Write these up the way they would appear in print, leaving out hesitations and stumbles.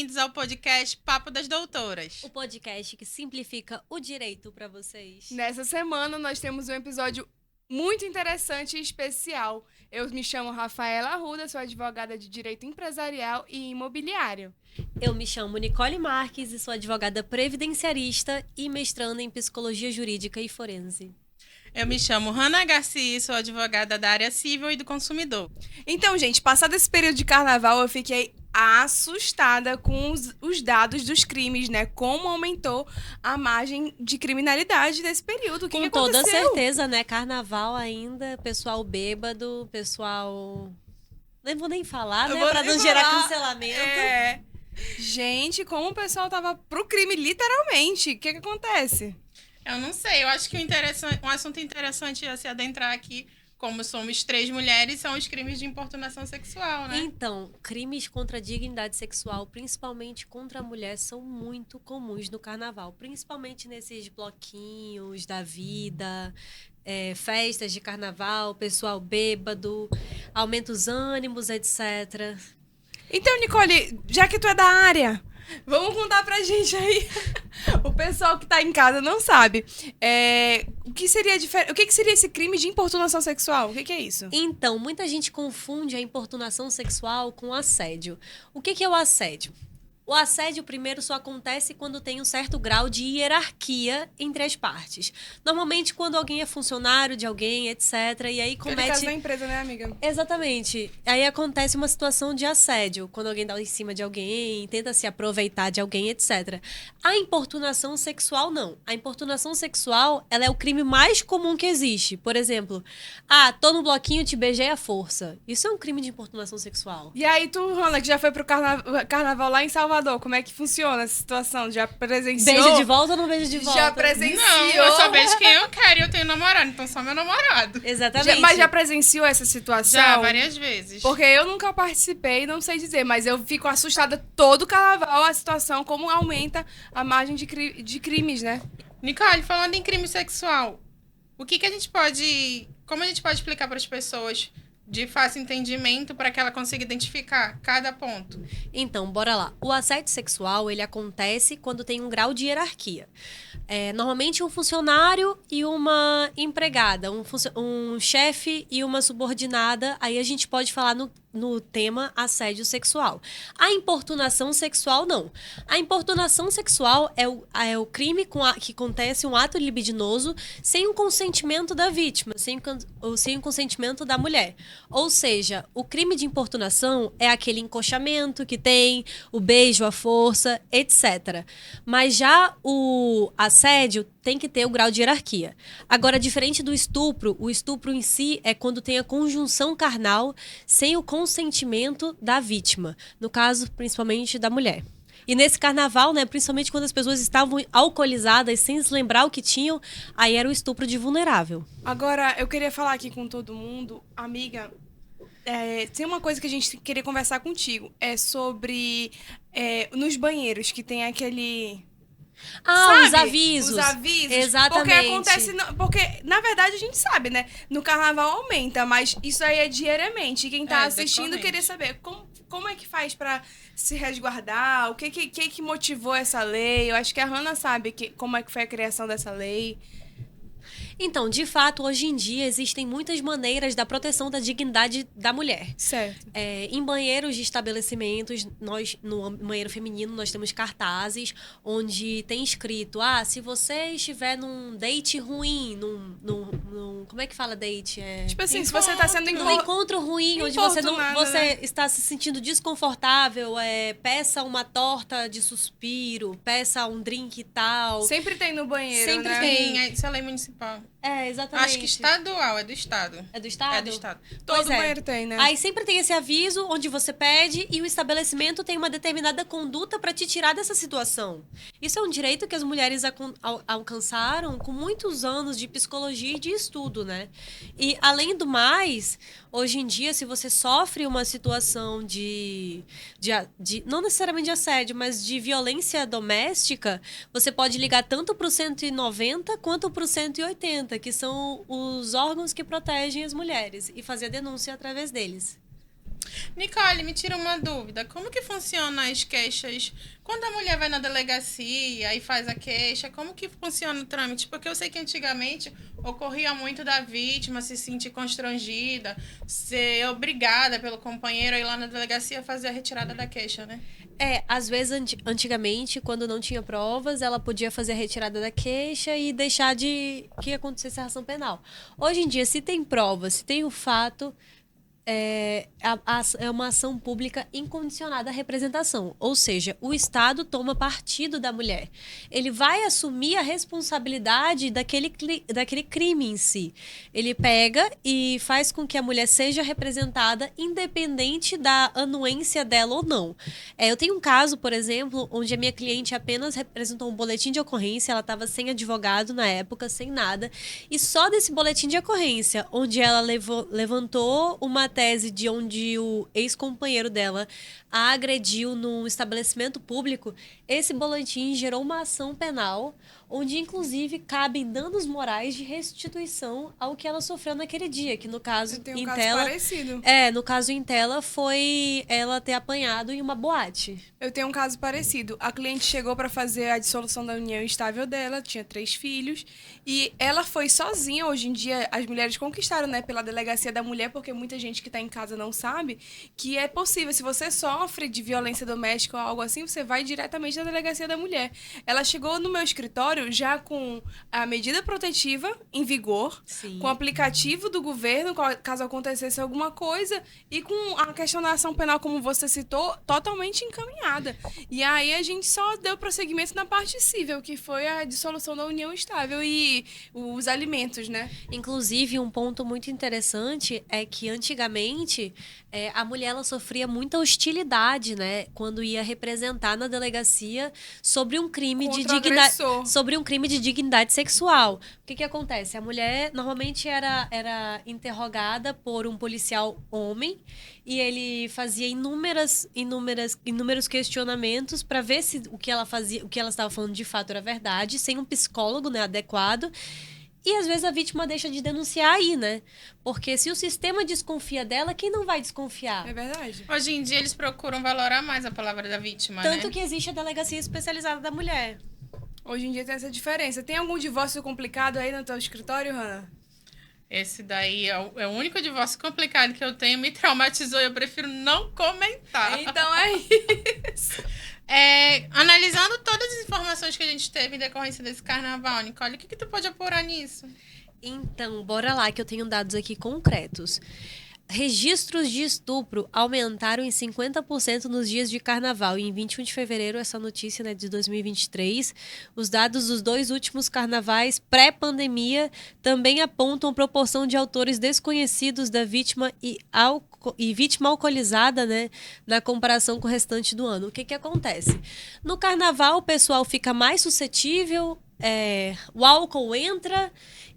bem-vindos ao podcast Papo das Doutoras. O podcast que simplifica o direito para vocês. Nessa semana nós temos um episódio muito interessante e especial. Eu me chamo Rafaela Arruda, sou advogada de Direito Empresarial e Imobiliário. Eu me chamo Nicole Marques e sou advogada previdenciarista e mestranda em Psicologia Jurídica e Forense. Eu me chamo Hanna Garcia e sou advogada da área civil e do consumidor. Então, gente, passado esse período de carnaval, eu fiquei assustada com os dados dos crimes, né? Como aumentou a margem de criminalidade nesse período. O que Com aconteceu? toda certeza, né? Carnaval ainda, pessoal bêbado, pessoal... Nem vou nem falar, né? Pra não gerar cancelamento. Gente, como o pessoal tava pro crime, literalmente. O que acontece? Eu não sei, eu acho que um assunto interessante a se adentrar aqui, como somos 3 mulheres, são os crimes de importunação sexual, né? Então, crimes contra a dignidade sexual, principalmente contra a mulher, são muito comuns no carnaval. Principalmente nesses bloquinhos da vida, festas de carnaval, pessoal bêbado, aumenta os ânimos, etc. Então, Nicole, já que tu é da área, vamos contar pra gente aí. O pessoal que tá em casa não sabe. O que seria esse crime de importunação sexual? O que é isso? Então, muita gente confunde a importunação sexual com assédio. O que é o assédio? O assédio, primeiro, só acontece quando tem um certo grau de hierarquia entre as partes. Normalmente, quando alguém é funcionário de alguém, etc. E aí comete... Aquele caso da empresa, né, amiga? Exatamente. Aí acontece uma situação de assédio, quando alguém dá em cima de alguém, tenta se aproveitar de alguém, etc. A importunação sexual, não. A importunação sexual, ela é o crime mais comum que existe. Por exemplo, tô no bloquinho, te beijei à força. Isso é um crime de importunação sexual. E aí, tu, Rona, que já foi pro carnaval lá em Salvador, como é que funciona essa situação? Já presenciou? Beijo de volta ou não beijo de volta? Já presenciou? Não, eu só beijo quem eu quero e eu tenho namorado, então só meu namorado. Exatamente. Mas já presenciou essa situação? Já, várias vezes. Porque eu nunca participei, não sei dizer, mas eu fico assustada todo carnaval, a situação, como aumenta a margem de crimes, né? Nicole, falando em crime sexual, como a gente pode explicar para as pessoas de fácil entendimento para que ela consiga identificar cada ponto? Então, bora lá. O assédio sexual, ele acontece quando tem um grau de hierarquia. Normalmente um funcionário e uma empregada, um chefe e uma subordinada, aí a gente pode falar no tema assédio sexual. A importunação sexual, não. A importunação sexual é o crime que acontece um ato libidinoso sem o consentimento da vítima, sem o consentimento da mulher. Ou seja, o crime de importunação é aquele encoxamento que tem, o beijo à força, etc. Mas já o assédio tem que ter o grau de hierarquia. Agora, diferente do estupro, o estupro em si é quando tem a conjunção carnal sem o consentimento da vítima. No caso, principalmente da mulher. E nesse carnaval, né, principalmente quando as pessoas estavam alcoolizadas, sem se lembrar o que tinham, aí era o estupro de vulnerável. Agora, eu queria falar aqui com todo mundo, amiga, tem uma coisa que a gente queria conversar contigo, é sobre nos banheiros, que tem aquele... Sabe? Os avisos. Os avisos. Exatamente. Porque, na verdade, a gente sabe, né? No carnaval aumenta, mas isso aí é diariamente. E quem tá assistindo queria saber como é que faz pra se resguardar, o que motivou essa lei. Eu acho que a Hanna sabe como é que foi a criação dessa lei. Então, de fato, hoje em dia existem muitas maneiras da proteção da dignidade da mulher. Certo. Em banheiros de estabelecimentos, no banheiro feminino, nós temos cartazes onde tem escrito, se você estiver num date ruim, como é que fala date? Tipo assim, se você tá sendo num encontro ruim, onde você está se sentindo desconfortável, peça uma torta de suspiro, peça um drink e tal. Sempre tem no banheiro, Sempre né? tem. Isso é lei municipal. Exatamente. Acho que estadual, é do estado. É do estado? É do estado. Todo banheiro tem, né? Aí sempre tem esse aviso onde você pede e o estabelecimento tem uma determinada conduta para te tirar dessa situação. Isso é um direito que as mulheres alcançaram com muitos anos de psicologia e de estudo, né? E, além do mais, hoje em dia, se você sofre uma situação de não necessariamente de assédio, mas de violência doméstica, você pode ligar tanto para o 190 quanto para o 180, que são os órgãos que protegem as mulheres, e fazer a denúncia através deles. Nicole, me tira uma dúvida. Como que funcionam as queixas? Quando a mulher vai na delegacia e faz a queixa, como que funciona o trâmite? Porque eu sei que antigamente ocorria muito da vítima se sentir constrangida, ser obrigada pelo companheiro a ir lá na delegacia fazer a retirada da queixa, né? Às vezes, antigamente, quando não tinha provas, ela podia fazer a retirada da queixa e deixar de que acontecesse a ação penal. Hoje em dia, se tem prova, se tem o fato, é uma ação pública incondicionada à representação. Ou seja, o Estado toma partido da mulher. Ele vai assumir a responsabilidade daquele crime em si. Ele pega e faz com que a mulher seja representada independente da anuência dela ou não. Eu tenho um caso, por exemplo, onde a minha cliente apenas representou um boletim de ocorrência, ela estava sem advogado na época, sem nada, e só desse boletim de ocorrência, onde ela levantou uma tese de onde o ex-companheiro dela a agrediu num estabelecimento público, esse boletim gerou uma ação penal, onde inclusive cabem danos morais de restituição ao que ela sofreu naquele dia, que no caso em Tela, parecido. No caso em Tela foi ela ter apanhado em uma boate. Eu tenho um caso parecido. A cliente chegou para fazer a dissolução da união estável dela, tinha 3 filhos, e ela foi sozinha. Hoje em dia as mulheres conquistaram, né, pela delegacia da mulher, porque muita gente que está em casa não sabe que é possível. Se você sofre de violência doméstica ou algo assim, você vai diretamente na delegacia da mulher. Ela chegou no meu escritório já com a medida protetiva em vigor, Sim. com o aplicativo do governo, caso acontecesse alguma coisa, e com a questão da ação penal, como você citou, totalmente encaminhada. E aí a gente só deu prosseguimento na parte civil, que foi a dissolução da união estável e os alimentos, né? Inclusive, um ponto muito interessante é que antigamente a mulher ela sofria muita hostilidade, né, quando ia representar na delegacia sobre um crime de dignidade sexual. O que acontece? A mulher normalmente era interrogada por um policial homem e ele fazia inúmeros questionamentos para ver se o que ela estava falando de fato era verdade, sem um psicólogo, né, adequado. E às vezes a vítima deixa de denunciar aí, né? Porque se o sistema desconfia dela, quem não vai desconfiar? É verdade. Hoje em dia eles procuram valorar mais a palavra da vítima, Tanto né? que existe a delegacia especializada da mulher. Hoje em dia tem essa diferença. Tem algum divórcio complicado aí no teu escritório, Hannah? Esse daí é o único divórcio complicado que eu tenho, me traumatizou e eu prefiro não comentar. Então é isso. Analisando todas as informações que a gente teve em decorrência desse carnaval, Nicole, o que tu pode apurar nisso? Então, bora lá que eu tenho dados aqui concretos. Registros de estupro aumentaram em 50% nos dias de carnaval. E em 21 de fevereiro, essa notícia, né, de 2023, os dados dos 2 últimos carnavais pré-pandemia também apontam proporção de autores desconhecidos da vítima e vítima alcoolizada, né, na comparação com o restante do ano. O que acontece? No carnaval, o pessoal fica mais suscetível, o álcool entra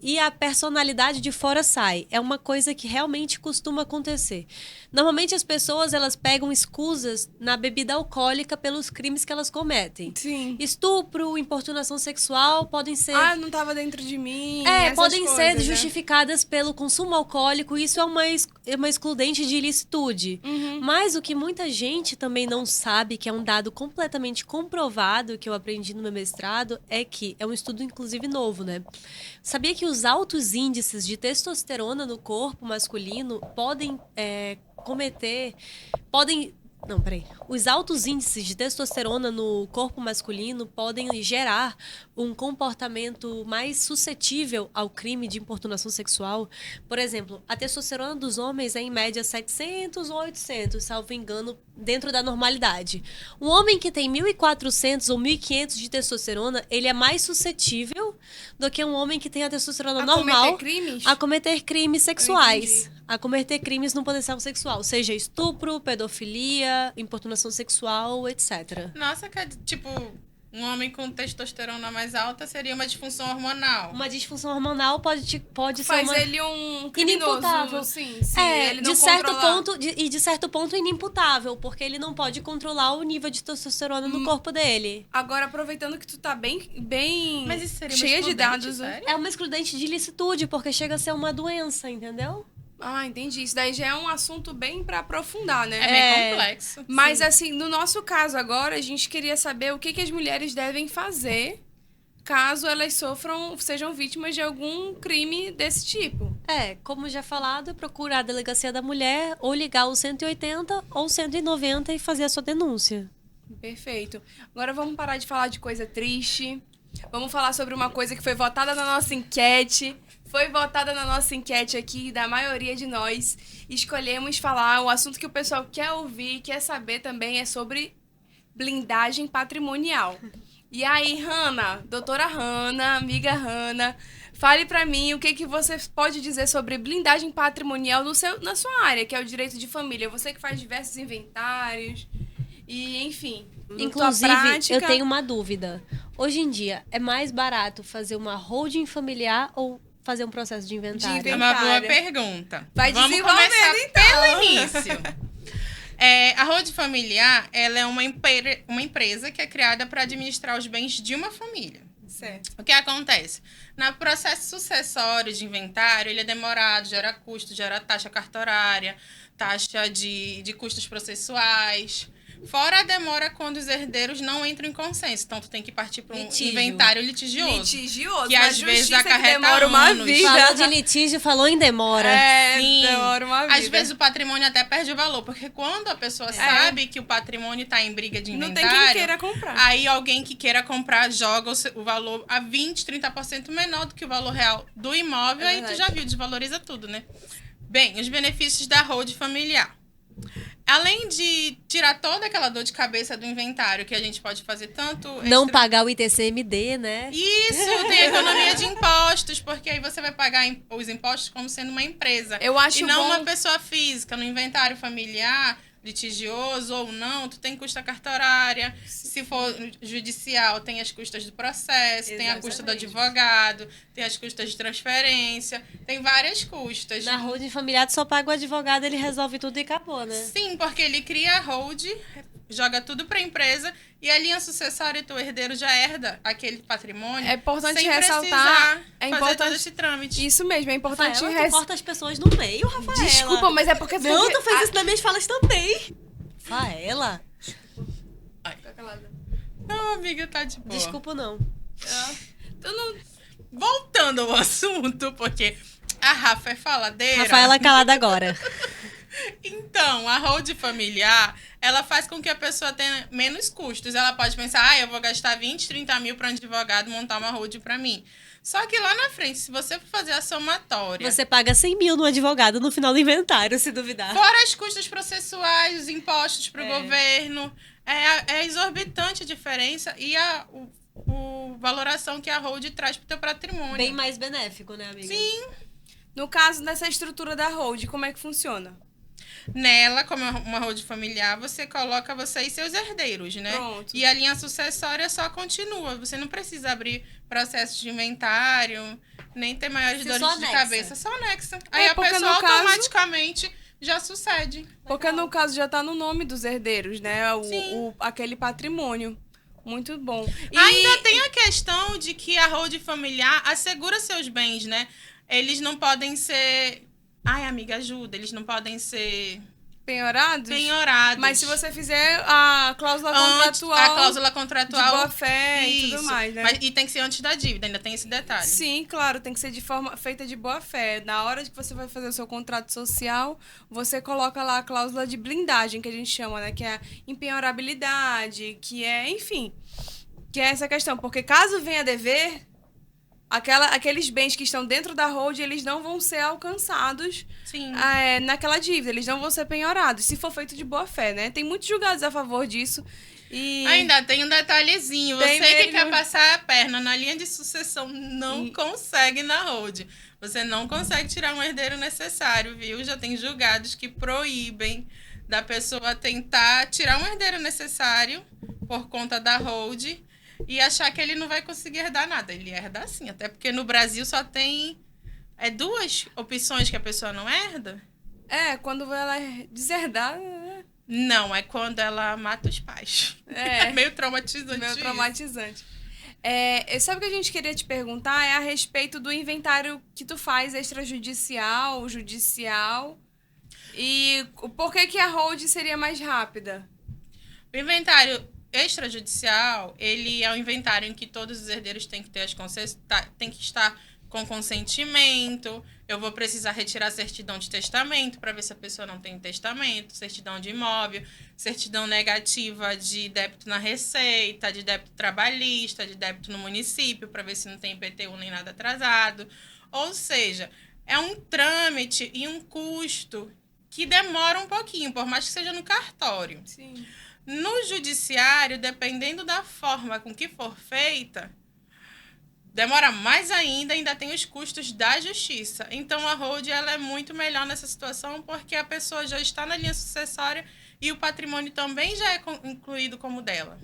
e a personalidade de fora sai. É uma coisa que realmente costuma acontecer. Normalmente as pessoas elas pegam escusas na bebida alcoólica pelos crimes que elas cometem. Sim. Estupro, importunação sexual podem ser... não estava dentro de mim. Podem ser né? justificadas pelo consumo alcoólico. Isso é uma excludente de ilicitude. Uhum. Mas o que muita gente também não sabe, que é um dado completamente comprovado, que eu aprendi no meu mestrado, é que é um estudo, inclusive, novo, né? Sabia que os altos índices de testosterona no corpo masculino Os altos índices de testosterona no corpo masculino podem gerar um comportamento mais suscetível ao crime de importunação sexual. Por exemplo, a testosterona dos homens é em média 700 ou 800, salvo engano, dentro da normalidade. Um homem que tem 1.400 ou 1.500 de testosterona, ele é mais suscetível do que um homem que tem a testosterona normal a cometer crimes sexuais. A cometer crimes no potencial sexual, seja estupro, pedofilia, importunação sexual, etc. Nossa, tipo, um homem com testosterona mais alta seria uma disfunção hormonal. Uma disfunção hormonal pode ser Faz ele um criminoso, inimputável. Sim, ele não de certo ponto inimputável, porque ele não pode controlar o nível de testosterona no corpo dele. Agora, aproveitando que tu tá bem Mas isso seria cheia de dados. Sério? É uma excludente de ilicitude, porque chega a ser uma doença, entendeu? Ah, entendi. Isso daí já é um assunto bem pra aprofundar, né? É bem complexo. Mas, assim, no nosso caso agora, a gente queria saber o que as mulheres devem fazer caso elas sejam vítimas de algum crime desse tipo. Como já falado, procurar a Delegacia da Mulher ou ligar o 180 ou 190 e fazer a sua denúncia. Perfeito. Agora vamos parar de falar de coisa triste. Vamos falar sobre uma coisa que foi votada na nossa enquete. Foi votada na nossa enquete aqui, da maioria de nós. Escolhemos falar, o assunto que o pessoal quer ouvir, quer saber também é sobre blindagem patrimonial. E aí, Hanna, doutora Hanna, amiga Hanna, fale pra mim o que você pode dizer sobre blindagem patrimonial na sua área, que é o direito de família. Você que faz diversos inventários e, enfim. Inclusive, eu tenho uma dúvida. Hoje em dia, é mais barato fazer uma holding familiar ou fazer um processo de inventário? É uma boa pergunta. Vamos começar então. pelo início. A holding familiar, ela é uma empresa que é criada para administrar os bens de uma família. Certo. O que acontece? No processo sucessório de inventário, ele é demorado, gera custo, gera taxa cartorária, taxa de custos processuais. Fora a demora quando os herdeiros não entram em consenso. Então, tu tem que partir para um inventário litigioso. Litigioso. Que às vezes acarreta demora uma anos. vida. Falou de litígio, falou em demora. Sim. Demora uma vida. Às vezes o patrimônio até perde o valor. Porque quando a pessoa sabe que o patrimônio está em briga de inventário... Não tem quem queira comprar. Aí alguém que queira comprar joga o valor a 20%, 30% menor do que o valor real do imóvel. Aí tu já viu, desvaloriza tudo, né? Bem, os benefícios da holding familiar. Além de tirar toda aquela dor de cabeça do inventário, que a gente pode fazer tanto... Não pagar o ITCMD, né? Isso, tem economia de impostos, porque aí você vai pagar os impostos como sendo uma empresa. Eu acho e não bom... uma pessoa física. No inventário familiar, litigioso ou não, tu tem custa cartorária. Se for judicial, tem as custas do processo, tem a custa do advogado, tem as custas de transferência, tem várias custas. Na holding familiar, tu só paga o advogado, ele resolve tudo e acabou, né? Sim, porque ele cria a holding, joga tudo para a empresa e a linha sucessória e teu herdeiro já herda aquele patrimônio. É importante sem ressaltar, fazer todo esse trâmite. Isso mesmo, é importante Rafaela, tu corta as pessoas no meio, Rafaela. Desculpa, mas é porque... Não, tu fez isso nas minhas falas também. Rafaela. Não, amiga, tá de boa. Desculpa, não. Voltando ao assunto, porque a Rafa é faladeira. Rafaela calada agora. Então, a holding familiar, ela faz com que a pessoa tenha menos custos. Ela pode pensar, eu vou gastar 20, 30 mil para um advogado montar uma holding para mim. Só que lá na frente, se você for fazer a somatória... Você paga 100 mil no advogado no final do inventário, se duvidar. Fora as custas processuais, os impostos para o governo. É exorbitante a diferença e a valoração que a holding traz para o teu patrimônio. Bem mais benéfico, né, amiga? Sim. No caso dessa estrutura da holding, como é que funciona? Nela, como é uma holding familiar, você coloca você e seus herdeiros, né? Pronto. E a linha sucessória só continua. Você não precisa abrir processo de inventário, nem ter maiores dores de cabeça. Só anexa. Aí a pessoa automaticamente já sucede. Porque no caso já tá no nome dos herdeiros, né? Aquele patrimônio. Muito bom. E ainda tem a questão de que a holding familiar assegura seus bens, né? Eles não podem ser... Ai, amiga, ajuda. Eles não podem ser... Penhorados? Penhorados. Mas se você fizer a cláusula contratual... A cláusula contratual... De boa-fé e tudo mais, né? E tem que ser antes da dívida, ainda tem esse detalhe. Sim, claro. Tem que ser feita de boa-fé. Na hora que você vai fazer o seu contrato social, você coloca lá a cláusula de blindagem, que a gente chama, né? Que é a impenhorabilidade, que é, enfim... Que é essa questão. Porque caso venha a dever... Aqueles bens que estão dentro da holding, eles não vão ser alcançados naquela dívida. Eles não vão ser penhorados, se for feito de boa fé, né? Tem muitos julgados a favor disso. E... Ainda tem um detalhezinho. Você que quer passar a perna na linha de sucessão não consegue na holding. Você não consegue tirar um herdeiro necessário, viu? Já tem julgados que proíbem da pessoa tentar tirar um herdeiro necessário por conta da holding e achar que ele não vai conseguir herdar nada. Ele herda sim, até porque no Brasil só tem duas opções que a pessoa não herda. Quando ela é deserdada... Não, é quando ela mata os pais. É meio traumatizante. Meio traumatizante. Sabe o que a gente queria te perguntar? É a respeito do inventário que tu faz extrajudicial, judicial. E por que a hold seria mais rápida? O inventário extrajudicial, ele é um inventário em que todos os herdeiros têm que ter têm que estar com consentimento. Eu vou precisar retirar certidão de testamento para ver se a pessoa não tem testamento, certidão de imóvel, certidão negativa de débito na Receita, de débito trabalhista, de débito no município, para ver se não tem IPTU nem nada atrasado. Ou seja, é um trâmite e um custo que demora um pouquinho, por mais que seja no cartório. Sim. No judiciário, dependendo da forma com que for feita, demora mais ainda tem os custos da justiça. Então, a hold ela é muito melhor nessa situação porque a pessoa já está na linha sucessória e o patrimônio também já é incluído como dela.